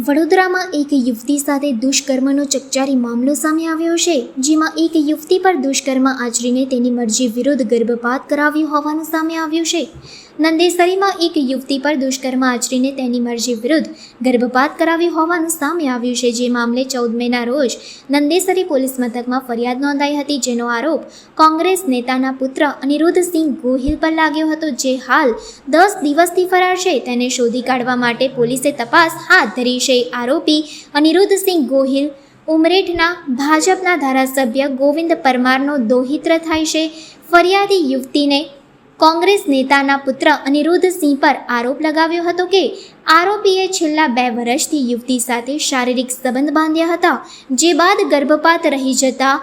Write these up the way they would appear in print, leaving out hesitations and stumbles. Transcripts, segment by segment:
વડોદરામાં એક યુવતી સાથે દુષ્કર્મનો ચકચારી મામલો સામે આવ્યો છે, જેમાં એક યુવતી પર દુષ્કર્મ આચરીને તેની મરજી વિરુદ્ધ ગર્ભપાત કરાવ્યો હોવાનું સામે આવ્યું છે. નંદેસરીમાં એક યુવતી પર દુષ્કર્મ આચરીને તેની મરજી વિરુદ્ધ ગર્ભપાત કરાવ્યો હોવાનું સામે આવ્યું છે. જે મામલે 14 મેના રોજ નંદેસરી પોલીસ મથકમાં ફરિયાદ નોંધાઈ હતી, જેનો આરોપ કોંગ્રેસ નેતાના પુત્ર અનિરુદ્ધસિંહ ગોહિલ પર લાગ્યો હતો, જે હાલ 10 દિવસથી ફરાર છે. તેને શોધી કાઢવા માટે પોલીસે તપાસ હાથ ધરી છે. આરોપી અનિરુદ્ધસિંહ ગોહિલ ઉમરેઠના ભાજપના ધારાસભ્ય ગોવિંદ પરમારનો દોહિત્ર થાય છે. ફરિયાદી યુવતીને કોંગ્રેસ નેતાના પુત્ર અનિરુદ્ધસિંહ પર આરોપ લગાવ્યો હતો કે આરોપીએ છેલ્લા 2 વર્ષથી યુવતી સાથે શારીરિક સંબંધ બાંધ્યા હતા, જે બાદ ગર્ભપાત રહી જતા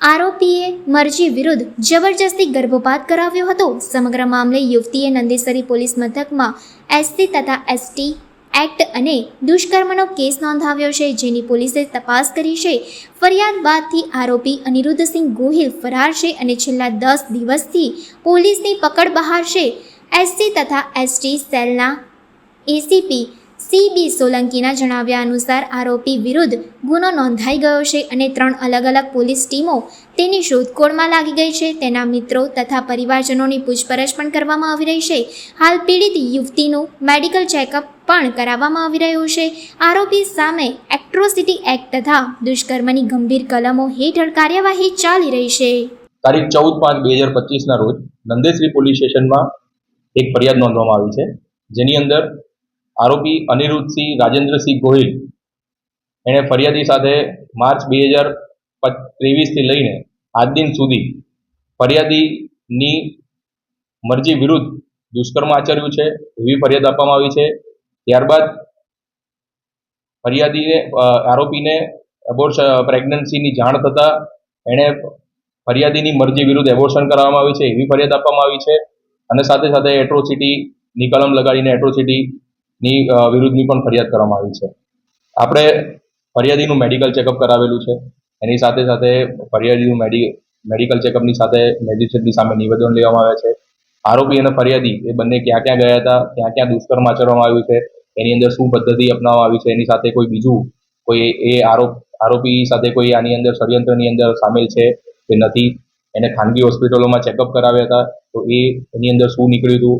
આરોપીએ મરજી વિરુદ્ધ જબરજસ્તી ગર્ભપાત કરાવ્યો હતો. સમગ્ર મામલે યુવતીએ નંદેસરી પોલીસ મથકમાં એસસી તથા એસટી એક્ટ અને દુષ્કર્મનો કેસ નોંધાવ્યો છે, જેની પોલીસે તપાસ કરી છે. ફરિયાદ બાદથી આરોપી અનિરુદ્ધસિંહ ગોહિલ ફરાર છે અને છેલ્લા 10 દિવસથી પોલીસની પકડ બહાર છે. એસસી તથા એસટી સેલના એસીપી CB સોલંકીના જણાવ્યા અનુસાર આરોપી વિરુદ્ધ ગુનો નોંધાઈ ગયો છે અને 3 અલગ અલગ પોલીસ ટીમો તેની શોધખોળમાં લાગી ગઈ છે. તેના મિત્રો તથા પરિવારજનોની પૂછપરછ પણ કરવામાં આવી રહી છે. હાલ પીડિત યુવતીનું મેડિકલ ચેકઅપ પણ કરાવવામાં આવી રહ્યું છે. આરોપી સામે એટ્રોસિટી એક્ટ તથા દુષ્કર્મની ગંભીર કલમો હેઠળ કાર્યવાહી ચાલી રહી છે. તારીખ 14/5/2025 ના રોજ નંદેસરી પોલીસ સ્ટેશનમાં એક ફરિયાદ નોંધવામાં આવી છે, જેની અંદર આરોપી અનિરુદ્ધસિંહ રાજેન્દ્રસિંહ ગોહિલ એણે ફરિયાદી સાથે માર્ચ 2023થી લઈને આજ દિન સુધી ફરિયાદીની મરજી વિરુદ્ધ દુષ્કર્મ આચર્યું છે એવી ફરિયાદ આપવામાં આવી છે. ત્યારબાદ આરોપીને પ્રેગ્નન્સીની જાણ થતાં એણે ફરિયાદીની મરજી વિરુદ્ધ એબોર્શન કરાવવામાં આવી છે એવી ફરિયાદ આપવામાં આવી છે. અને સાથે સાથે એટ્રોસિટીની કલમ લગાડીને એટ્રોસિટીની વિરુદ્ધની પણ ફરિયાદ કરવામાં આવી છે. આપણે ફરિયાદીનું મેડિકલ ચેકઅપ કરાવેલું છે. એની સાથે સાથે ફરિયાદીનું મેડિકલ ચેકઅપની સાથે મેજિસ્ટ્રેટની સામે નિવેદન લેવામાં આવ્યા છે. આરોપી અને ફરિયાદી એ બંને ક્યાં ક્યાં ગયા હતા, ક્યાં ક્યાં દુષ્કર્મ આચરવામાં આવ્યું છે, એની અંદર શું પદ્ધતિ અપનાવવામાં આવી છે, એની સાથે કોઈ બીજું કોઈ આરોપી સાથે કોઈ આની અંદર ષડયંત્રની અંદર સામેલ છે કે નથી, એને ખાનગી હોસ્પિટલોમાં ચેકઅપ કરાવ્યા હતા તો એની અંદર શું નીકળ્યું હતું,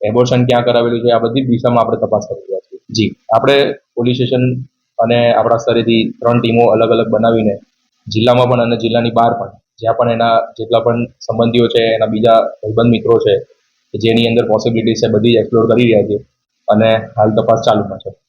એબોર્શન ક્યાં કરાવેલું છે, આ બધી દિશામાં આપણે તપાસ કરી રહ્યા છીએ. જી, આપણે પોલીસ સ્ટેશન અને આપણા સ્તરેથી 3 ટીમો અલગ અલગ બનાવીને જિલ્લામાં પણ અને જિલ્લાની બહાર પણ જ્યાં પણ એના જેટલા પણ સંબંધીઓ છે, એના બીજા ભાઈબંધ મિત્રો છે જેની અંદર પોસિબિલિટી છે, બધી જ એક્સપ્લોર કરી રહ્યા છે અને હાલ તપાસ ચાલુમાં છે.